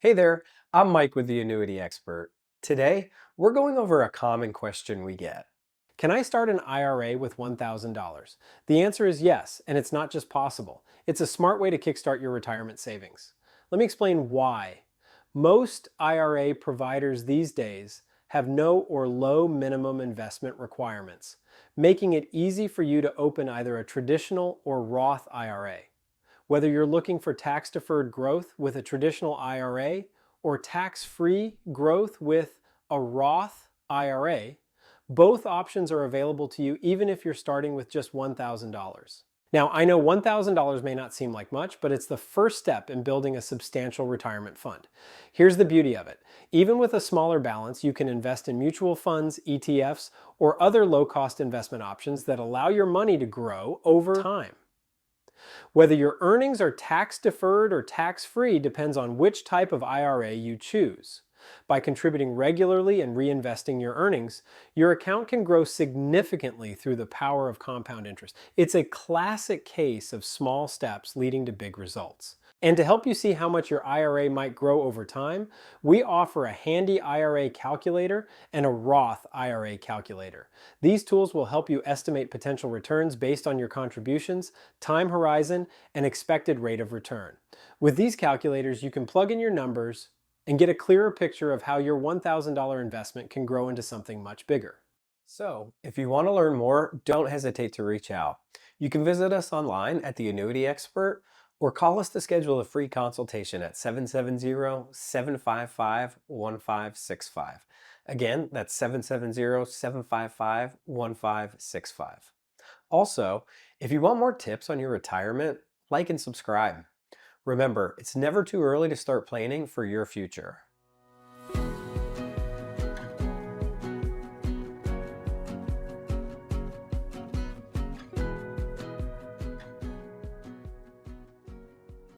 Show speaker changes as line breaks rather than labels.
Hey there, I'm Mike with the Annuity Expert. Today, we're going over a common question we get. Can I start an IRA with $1,000? The answer is yes, and it's not just possible. It's a smart way to kickstart your retirement savings. Let me explain why. Most IRA providers these days have no or low minimum investment requirements, making it easy for you to open either a traditional or Roth IRA. Whether you're looking for tax-deferred growth with a traditional IRA or tax-free growth with a Roth IRA, both options are available to you even if you're starting with just $1,000. Now, I know $1,000 may not seem like much, but it's the first step in building a substantial retirement fund. Here's the beauty of it. Even with a smaller balance, you can invest in mutual funds, ETFs, or other low-cost investment options that allow your money to grow over time. Whether your earnings are tax deferred or tax free depends on which type of IRA you choose. By contributing regularly and reinvesting your earnings, your account can grow significantly through the power of compound interest. It's a classic case of small steps leading to big results. And to help you see how much your IRA might grow over time, we offer a handy IRA calculator and a Roth IRA calculator. These tools will help you estimate potential returns based on your contributions, time horizon, and expected rate of return. With these calculators, you can plug in your numbers and get a clearer picture of how your $1,000 investment can grow into something much bigger. So, if you want to learn more, don't hesitate to reach out. You can visit us online at the Annuity Expert or call us to schedule a free consultation at 770-755-1565. Again, that's 770-755-1565. Also, if you want more tips on your retirement, like and subscribe. Remember, it's never too early to start planning for your future.